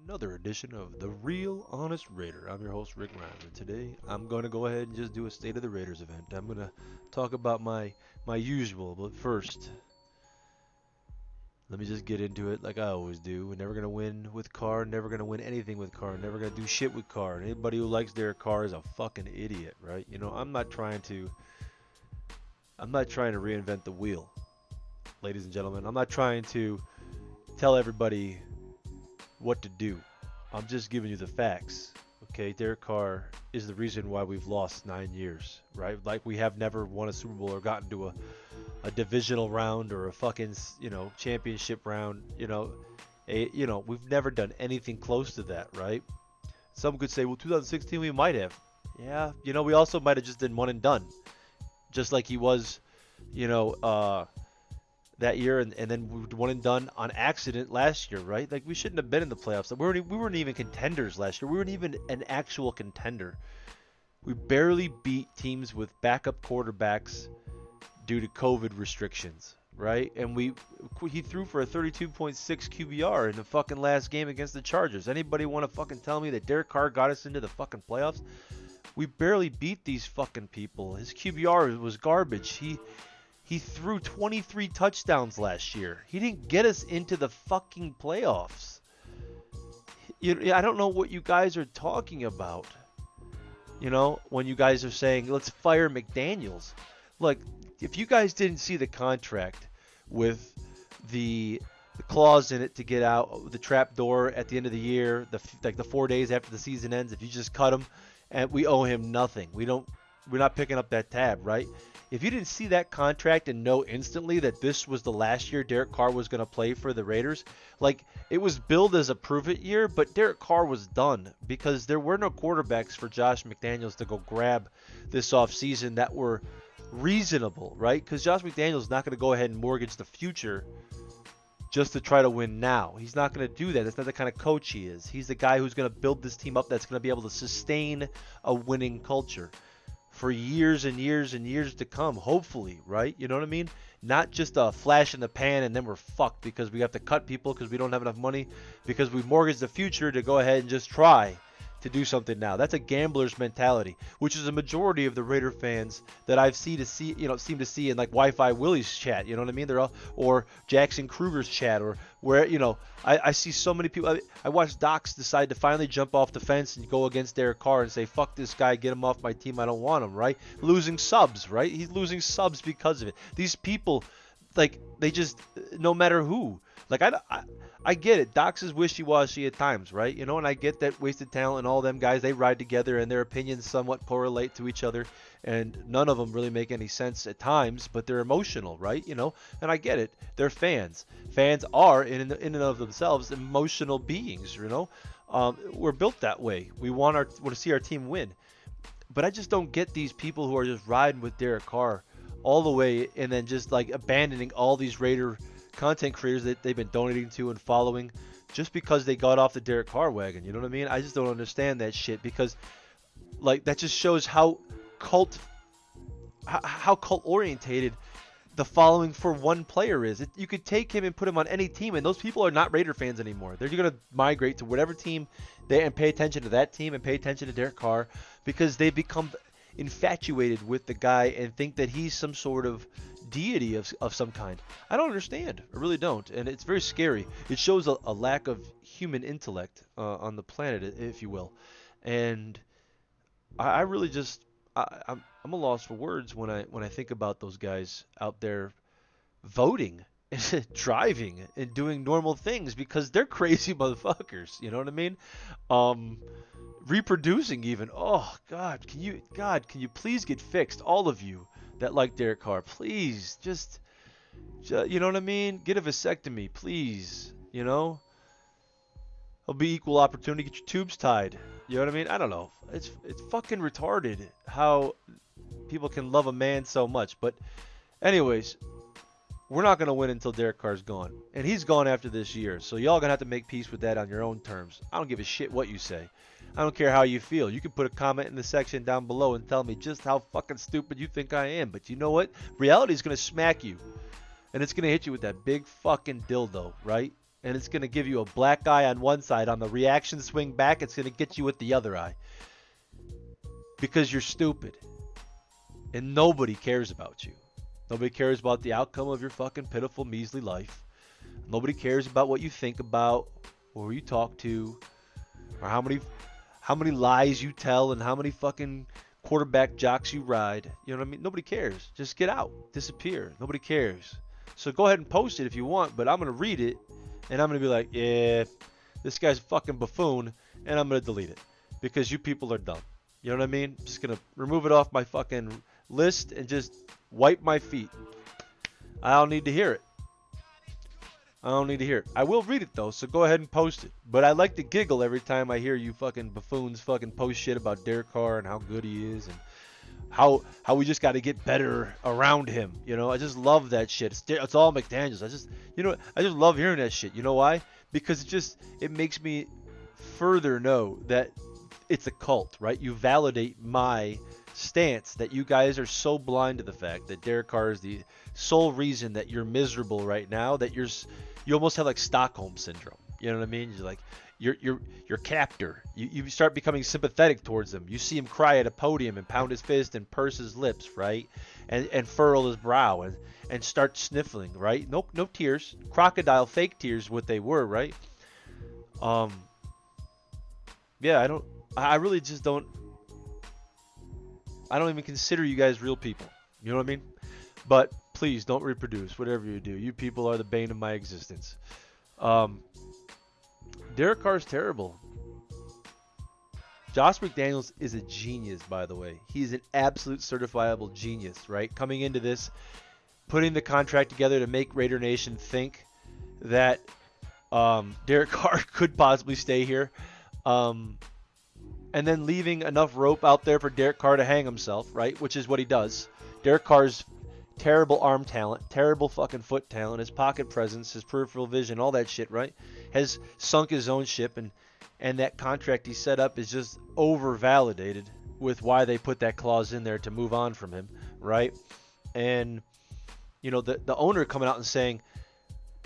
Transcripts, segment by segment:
another edition of The Real Honest Raider. I'm your host, Rick Rhymes, and today I'm going to go ahead and just do a State of the Raiders event. I'm going to talk about my usual, but first, let me just get into it like I always do. We're never going to win with Carr, never going to win anything with Carr, never going to do shit with Carr. Anybody who likes Derek Carr is a fucking idiot, right? I'm not trying to reinvent the wheel, ladies and gentlemen. I'm not trying to tell everybody what to do. I'm just giving you the facts. Okay, Derek Carr is the reason why we've lost 9 years, right? Like we have never won a Super Bowl or gotten to a divisional round or a fucking championship round. We've never done anything close to that, right? Some could say, well, 2016 we might have. Yeah, we also might have just done one and done, just like he was, you know, uh, that year, and then we one and done on accident last year, right? Like we shouldn't have been in the playoffs. We weren't even contenders last year. We weren't even an actual contender. We barely beat teams with backup quarterbacks due to COVID restrictions, right? And he threw for a 32.6 QBR in the fucking last game against the Chargers. Anybody want to fucking tell me that Derek Carr got us into the fucking playoffs? We barely beat these fucking people. His QBR was garbage. He threw 23 touchdowns last year. He didn't get us into the fucking playoffs. I don't know what you guys are talking about. When you guys are saying, let's fire McDaniels. Look, if you guys didn't see the contract with the clause in it to get out the trap door at the end of the year, the 4 days after the season ends, if you just cut him, and we owe him nothing. We're not picking up that tab, right? If you didn't see that contract and know instantly that this was the last year Derek Carr was going to play for the Raiders, like it was billed as a prove it year, but Derek Carr was done because there were no quarterbacks for Josh McDaniels to go grab this offseason that were reasonable, right? Because Josh McDaniels is not going to go ahead and mortgage the future just to try to win now. He's not going to do that. That's not the kind of coach he is. He's the guy who's going to build this team up that's going to be able to sustain a winning culture for years and years and years to come, hopefully, right? You know what I mean? Not just a flash in the pan and then we're fucked because we have to cut people because we don't have enough money because we mortgaged the future to go ahead and just try to do something now. That's a gambler's mentality, which is a majority of the Raider fans that I've seem to see in like Wi-Fi Willie's chat. You know what I mean? They're all, or Jackson Kruger's chat, or where I see so many people. I watched Docs decide to finally jump off the fence and go against Derek Carr and say, "Fuck this guy, get him off my team. I don't want him." Right? Losing subs, right? He's losing subs because of it. These people, like they just, no matter who. Like I get it. Docs is wishy-washy at times, right? And I get that Wasted Talent and all them guys, they ride together and their opinions somewhat correlate to each other, and none of them really make any sense at times, but they're emotional, right? And I get it. They're fans. Fans are in and of themselves emotional beings. We're built that way. We want to see our team win, but I just don't get these people who are just riding with Derek Carr all the way and then just like abandoning all these Raider content creators that they've been donating to and following just because they got off the Derek Carr wagon. You know what I mean? I just don't understand that shit because like that just shows how cult orientated the following for one player is. You could take him and put him on any team, and those people are not Raider fans anymore. They're going to migrate to whatever team and pay attention to that team and pay attention to Derek Carr because they've become infatuated with the guy and think that he's some sort of deity of some kind. I don't understand. I really don't. And it's very scary. It shows a lack of human intellect on the planet, if you will. And I really just, I'm a loss for words when I think about those guys out there voting, driving, and doing normal things because they're crazy motherfuckers. You know what I mean? Reproducing even. Oh God, can you please get fixed? All of you that like Derek Carr, please just you know what I mean? Get a vasectomy, please. It'll be equal opportunity. Get your tubes tied. You know what I mean? I don't know. It's fucking retarded how people can love a man so much. But anyways, we're not going to win until Derek Carr's gone. And he's gone after this year. So y'all going to have to make peace with that on your own terms. I don't give a shit what you say. I don't care how you feel. You can put a comment in the section down below and tell me just how fucking stupid you think I am. But you know what? Reality is going to smack you. And it's going to hit you with that big fucking dildo, right? and it's going to give you a black eye on one side. On the reaction swing back, it's going to get you with the other eye because you're stupid and nobody cares about you. Nobody cares about the outcome of your fucking pitiful, measly life. Nobody cares about what you think about or who you talk to or how many lies you tell and how many fucking quarterback jocks you ride. You know what I mean? Nobody cares. Just get out. Disappear. Nobody cares. So go ahead and post it if you want, but I'm going to read it and I'm going to be like, yeah, this guy's a fucking buffoon, and I'm going to delete it because you people are dumb. You know what I mean? I'm just going to remove it off my fucking list and just wipe my feet. I don't need to hear it. I don't need to hear it. I will read it though, so go ahead and post it. But I like to giggle every time I hear you fucking buffoons fucking post shit about Derek Carr and how good he is and how we just got to get better around him. You know, I just love that shit. It's all McDaniels. I just love hearing that shit. You know why? Because it makes me further know that it's a cult, right? You validate my stance that you guys are so blind to the fact that Derek Carr is the sole reason that you're miserable right now, that you almost have like Stockholm syndrome. You know what I mean? You're like your captor. You start becoming sympathetic towards him. You see him cry at a podium and pound his fist and purse his lips, right? And furrow his brow and start sniffling, right? Nope, no tears. Crocodile fake tears, what they were, right? Yeah, I really just don't even consider you guys real people. You know what I mean? But please don't reproduce whatever you do. You people are the bane of my existence. Derek Carr's terrible. Josh McDaniels is a genius, by the way. He's an absolute certifiable genius, right? Coming into this, putting the contract together to make Raider Nation think that Derek Carr could possibly stay here. And then leaving enough rope out there for Derek Carr to hang himself, right? Which is what he does. Derek Carr's terrible arm talent, terrible fucking foot talent, his pocket presence, his peripheral vision, all that shit, right? Has sunk his own ship, and that contract he set up is just over-validated with why they put that clause in there to move on from him, right? And, you know, the owner coming out and saying,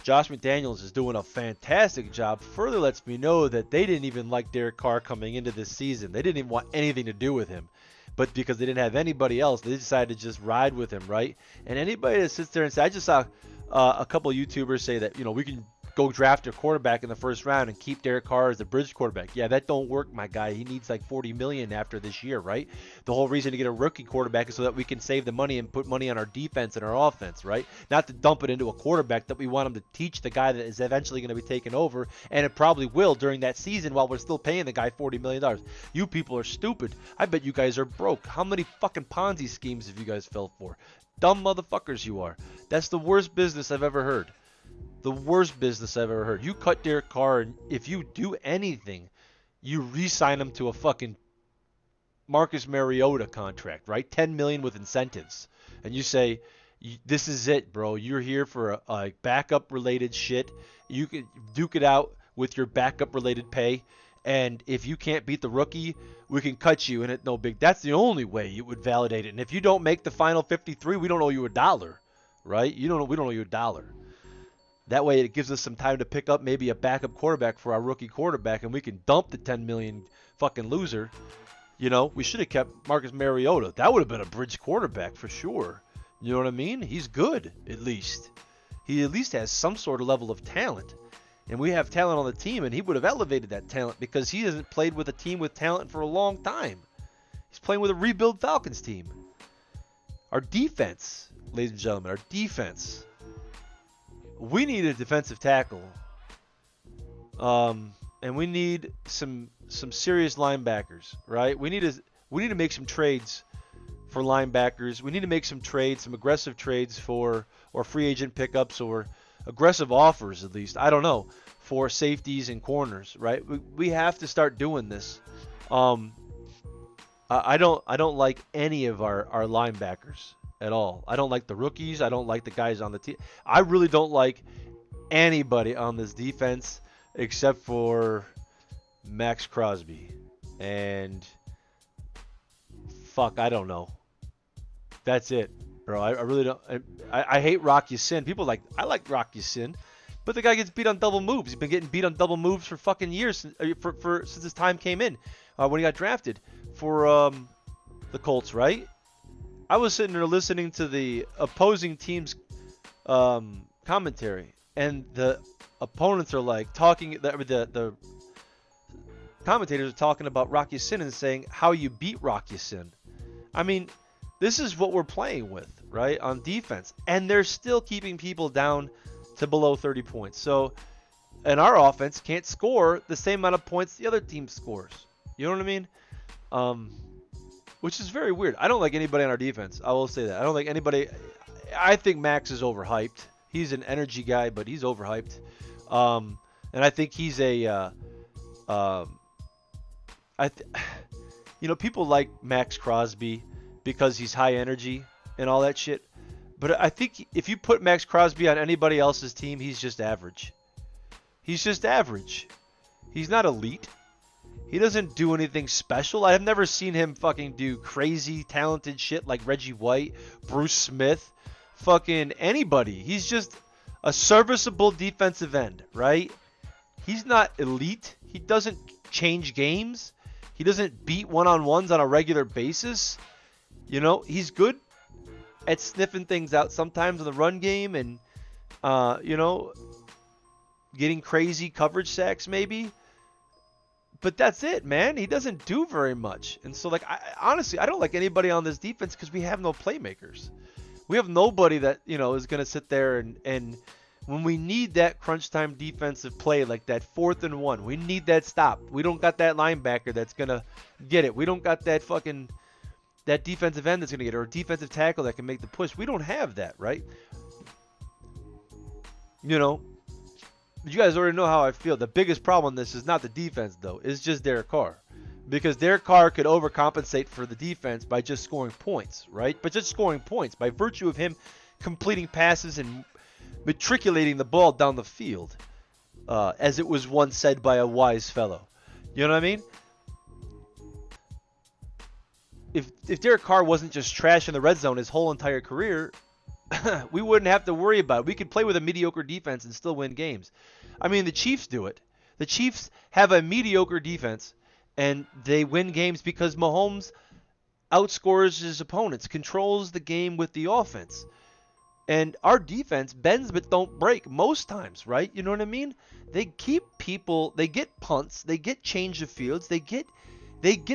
Josh McDaniels is doing a fantastic job further lets me know that they didn't even like Derek Carr coming into this season. They didn't even want anything to do with him. But because they didn't have anybody else, they decided to just ride with him, right? And anybody that sits there and says, I just saw a couple of YouTubers say that, you know, we can go draft a quarterback in the first round and keep Derek Carr as the bridge quarterback. Yeah, that don't work, my guy. He needs like $40 million after this year, right? The whole reason to get a rookie quarterback is so that we can save the money and put money on our defense and our offense, right? Not to dump it into a quarterback that we want him to teach the guy that is eventually going to be taken over, and it probably will during that season while we're still paying the guy $40 million. You people are stupid. I bet you guys are broke. How many fucking Ponzi schemes have you guys fell for? Dumb motherfuckers you are. That's the worst business I've ever heard. The worst business I've ever heard. You cut Derek Carr, and if you do anything, you re-sign him to a fucking Marcus Mariota contract, right? $10 million with incentives. And you say, this is it, bro. You're here for a backup-related shit. You can duke it out with your backup-related pay. And if you can't beat the rookie, we can cut you, and it's no big. That's the only way you would validate it. And if you don't make the final 53, we don't owe you a dollar, right? We don't owe you a dollar. That way it gives us some time to pick up maybe a backup quarterback for our rookie quarterback, and we can dump the $10 million fucking loser. You know, we should have kept Marcus Mariota. That would have been a bridge quarterback for sure. You know what I mean? He's good, at least. He at least has some sort of level of talent. And we have talent on the team, and he would have elevated that talent because he hasn't played with a team with talent for a long time. He's playing with a rebuild Falcons team. Our defense, ladies and gentlemen, our defense. We need a defensive tackle. And we need some serious linebackers, right? We need to make some trades for linebackers. We need to make some trades, some aggressive trades or free agent pickups or aggressive offers at least. I don't know, for safeties and corners, right? We have to start doing this. I don't like any of our linebackers at all. I don't like the rookies. I don't like the guys on the team. I really don't like anybody on this defense except for Max Crosby. And fuck, I don't know. That's it, bro. I really don't. I hate Rock Ya-Sin. People I like Rock Ya-Sin, But the guy gets beat on double moves. He's been getting beat on double moves for fucking years since his time came in when he got drafted for the Colts, right? I was sitting there listening to the opposing team's commentary, and the opponents are like talking. The commentators are talking about Rock Ya-Sin and saying how you beat Rock Ya-Sin. I mean, this is what we're playing with, right, on defense, and they're still keeping people down to below 30 points. So, and our offense can't score the same amount of points the other team scores. You know what I mean? Which is very weird. I don't like anybody on our defense. I will say that. I don't like anybody. I think Max is overhyped. He's an energy guy, but he's overhyped. And I think he's a. People like Max Crosby because he's high energy and all that shit. But I think if you put Max Crosby on anybody else's team, he's just average. He's just average. He's not elite. He doesn't do anything special. I have never seen him fucking do crazy talented shit like Reggie White, Bruce Smith, fucking anybody. He's just a serviceable defensive end, right? He's not elite. He doesn't change games. He doesn't beat one-on-ones on a regular basis. You know, he's good at sniffing things out sometimes in the run game and, getting crazy coverage sacks maybe. But that's it, man. He doesn't do very much. And so, honestly, I don't like anybody on this defense because we have no playmakers. We have nobody that, is going to sit there and when we need that crunch time defensive play, like that 4th and 1, we need that stop. We don't got that linebacker that's going to get it. We don't got that defensive end that's going to get it, or a defensive tackle that can make the push. We don't have that, right? You guys already know how I feel. The biggest problem in this is not the defense, though. It's just Derek Carr. Because Derek Carr could overcompensate for the defense by just scoring points, right? But just scoring points by virtue of him completing passes and matriculating the ball down the field, as it was once said by a wise fellow. You know what I mean? If Derek Carr wasn't just trash in the red zone his whole entire career, we wouldn't have to worry about it. We could play with a mediocre defense and still win games. I mean, the Chiefs do it. The Chiefs have a mediocre defense, and they win games because Mahomes outscores his opponents, controls the game with the offense. And our defense bends but don't break most times, right? You know what I mean? They keep people, they get punts, they get change of fields, they get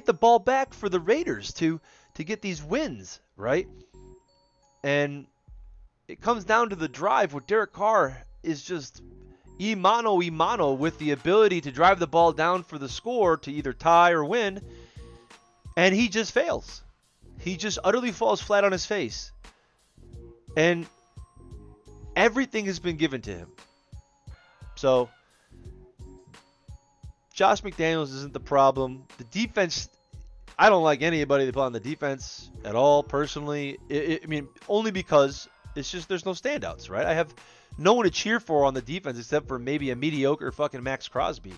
the ball back for the Raiders to get these wins, right? And it comes down to the drive where Derek Carr is just imano with the ability to drive the ball down for the score to either tie or win, and he just fails. He just utterly falls flat on his face. And everything has been given to him. So, Josh McDaniels isn't the problem. The defense, I don't like anybody that put on the defense at all, personally. Only because it's just there's no standouts, right? I have no one to cheer for on the defense except for maybe a mediocre fucking Max Crosby.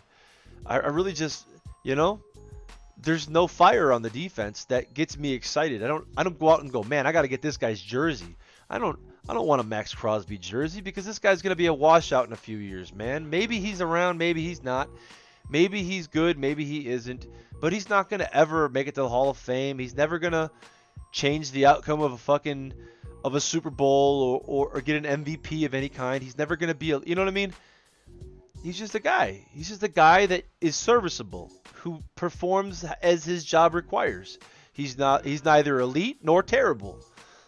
I really just, there's no fire on the defense that gets me excited. I don't go out and go, man, I got to get this guy's jersey. I don't want a Max Crosby jersey because this guy's going to be a washout in a few years, man. Maybe he's around, maybe he's not. Maybe he's good, maybe he isn't. But he's not going to ever make it to the Hall of Fame. He's never going to change the outcome of a Super Bowl or get an MVP of any kind. He's never going to be you know what I mean? He's just a guy. He's just a guy that is serviceable, who performs as his job requires. He's neither elite nor terrible.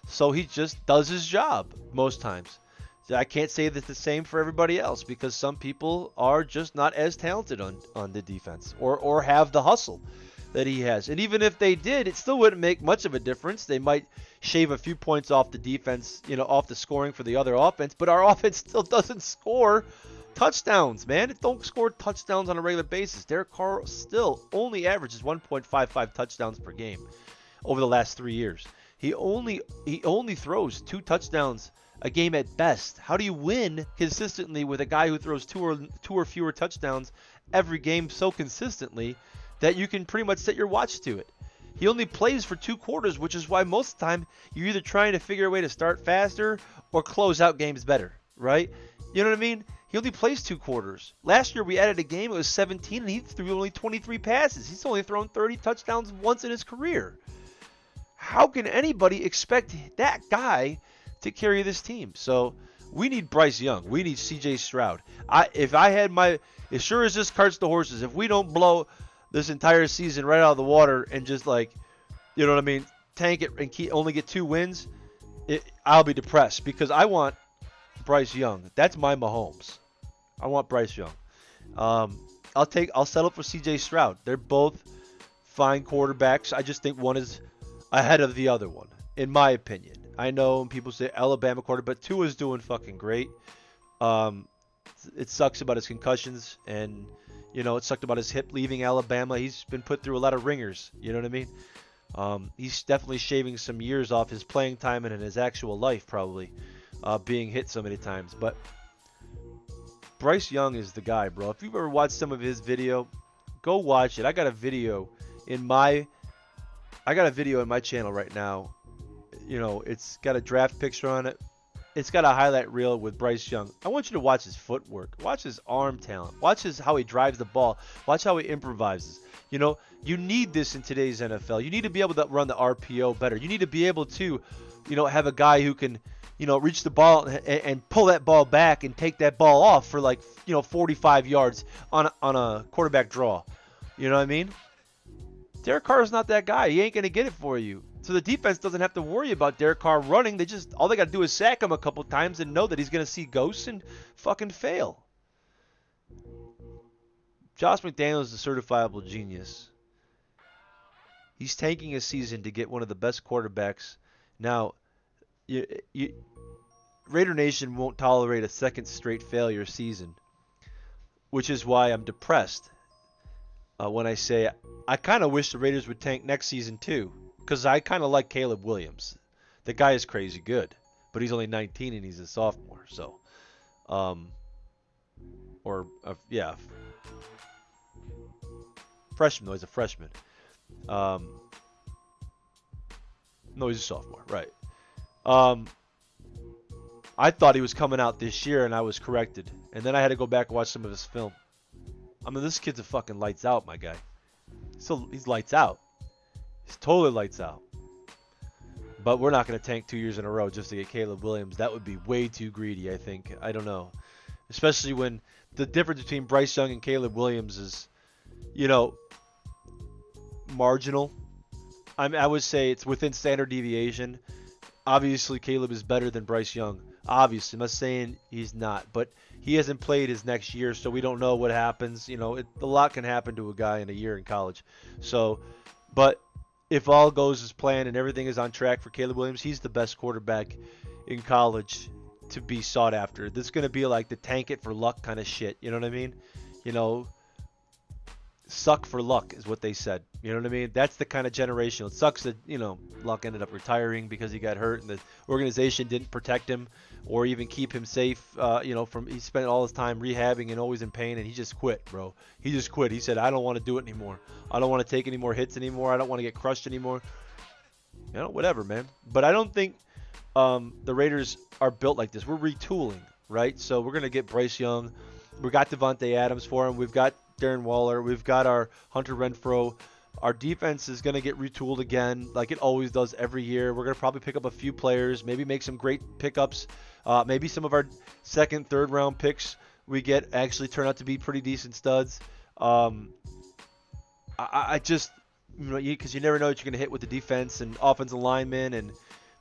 So he just does his job most times. I can't say that the same for everybody else because some people are just not as talented on the defense or have the hustle that he has. And even if they did, it still wouldn't make much of a difference. They might shave a few points off the defense, off the scoring for the other offense, but our offense still doesn't score touchdowns, man. It don't score touchdowns on a regular basis. Derek Carr still only averages 1.55 touchdowns per game over the last 3 years. He only throws 2 touchdowns a game at best. How do you win consistently with a guy who throws two or fewer touchdowns every game so consistently that you can pretty much set your watch to it? He only plays for 2 quarters, which is why most of the time you're either trying to figure a way to start faster or close out games better, right? You know what I mean? He only plays 2 quarters. Last year we added a game. It was 17, and he threw only 23 passes. He's only thrown 30 touchdowns once in his career. How can anybody expect that guy to carry this team? So we need Bryce Young. We need C.J. Stroud. If I had my, as sure as this carts the horses, if we don't blow this entire season right out of the water and just like, you know what I mean, tank it and only get 2 wins, I'll be depressed because I want Bryce Young. That's my Mahomes. I want Bryce Young. I'll settle for C.J. Stroud. They're both fine quarterbacks. I just think one is ahead of the other one, in my opinion. I know people say Alabama quarterback, but Tua's doing fucking great. It sucks about his concussions, and it sucked about his hip leaving Alabama. He's been put through a lot of ringers. You know what I mean? He's definitely shaving some years off his playing time and in his actual life, probably, being hit so many times. But Bryce Young is the guy, bro. If you've ever watched some of his video, go watch it. I got a video in my channel right now. It's got a draft picture on it. It's got a highlight reel with Bryce Young. I want you to watch his footwork. Watch his arm talent. Watch how he drives the ball. Watch how he improvises. You need this in today's NFL. You need to be able to run the RPO better. You need to be able to, have a guy who can, reach the ball and pull that ball back and take that ball off for 45 yards on a quarterback draw. You know what I mean? Derek Carr is not that guy. He ain't going to get it for you. So the defense doesn't have to worry about Derek Carr running. All they got to do is sack him a couple times and know that he's going to see ghosts and fucking fail. Josh McDaniels is a certifiable genius. He's tanking a season to get one of the best quarterbacks. Now, Raider Nation won't tolerate a second straight failure season, which is why I'm depressed when I say I kind of wish the Raiders would tank next season too, because I kind of like Caleb Williams. The guy is crazy good, but he's only 19 and he's a sophomore. So, freshman. No, he's a freshman. No, he's a sophomore, right? I thought he was coming out this year, and I was corrected. And then I had to go back and watch some of his film. I mean, this kid's a fucking lights out, my guy. So he's lights out. He's totally lights out. But we're not going to tank 2 years in a row just to get Caleb Williams. That would be way too greedy, I think. I don't know. Especially when the difference between Bryce Young and Caleb Williams is, marginal. I would say it's within standard deviation. Obviously, Caleb is better than Bryce Young. Obviously, I'm not saying he's not, but he hasn't played his next year, so we don't know what happens. A lot can happen to a guy in a year in college. So, but if all goes as planned and everything is on track for Caleb Williams, he's the best quarterback in college to be sought after. This is going to be like the tank it for luck kind of shit. You know what I mean? Suck for luck is what they said. You know what I mean? That's the kind of generation. It sucks that, Luck ended up retiring because he got hurt and the organization didn't protect him or even keep him safe. He spent all his time rehabbing and always in pain, and he just quit, bro. He just quit. He said, I don't want to do it anymore. I don't want to take any more hits anymore. I don't want to get crushed anymore. Whatever, man. But I don't think the Raiders are built like this. We're retooling, right? So we're going to get Bryce Young. We got Devontae Adams for him. We've got Darren Waller. We've got our Hunter Renfrow. Our defense is going to get retooled again like it always does every year. We're going to probably pick up a few players, maybe make some great pickups. Maybe some of our second, third round picks we get actually turn out to be pretty decent studs. I just, because you never know what you're going to hit with the defense and offensive linemen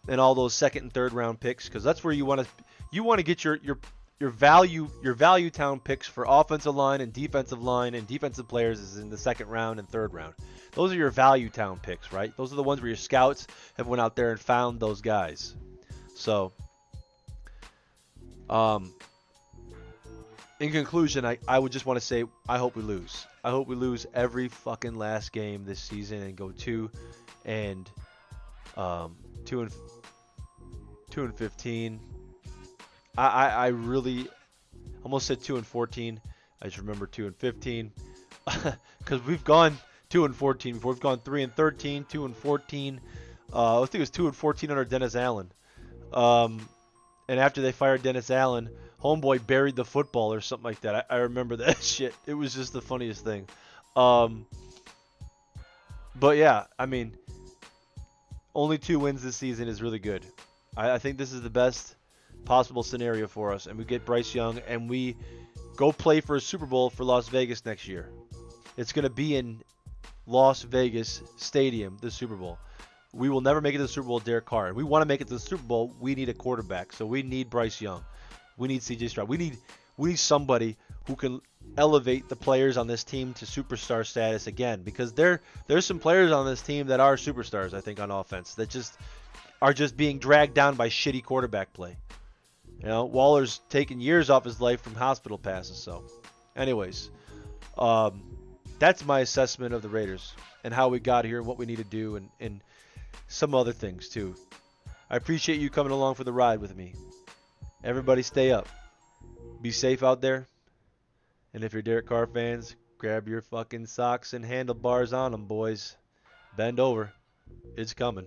and all those second and third round picks, because that's where you want to get your value town picks for offensive line and defensive players is in the second round and third round. Those are your value town picks, right? Those are the ones where your scouts have went out there and found those guys. So, in conclusion, I would just want to say I hope we lose. I hope we lose every fucking last game this season and go 2 and 15. I really almost said 2-14. I just remember 2-15 because we've gone 2-14 before. We've gone 3-13, 2-14. I think it was 2-14 under Dennis Allen. And after they fired Dennis Allen, homeboy buried the football or something like that. I remember that shit. It was just the funniest thing. Um, but yeah, I mean, only 2 wins this season is really good. I think this is the best possible scenario for us, and we get Bryce Young, and we go play for a Super Bowl for Las Vegas next year. It's going to be in Las Vegas Stadium, the Super Bowl. We will never make it to the Super Bowl with Derek Carr. If we want to make it to the Super Bowl, we need a quarterback. So we need Bryce Young. We need C.J. Stroud. We need somebody who can elevate the players on this team to superstar status again, because there's some players on this team that are superstars, I think, on offense that just are just being dragged down by shitty quarterback play. You know, Waller's taken years off his life from hospital passes. So, anyways, um, that's my assessment of the Raiders and how we got here and what we need to do, and some other things too. I appreciate you coming along for the ride with me. Everybody stay up. Be safe out there. And if you're Derek Carr fans, grab your fucking socks and handlebars on them, boys. Bend over. It's coming.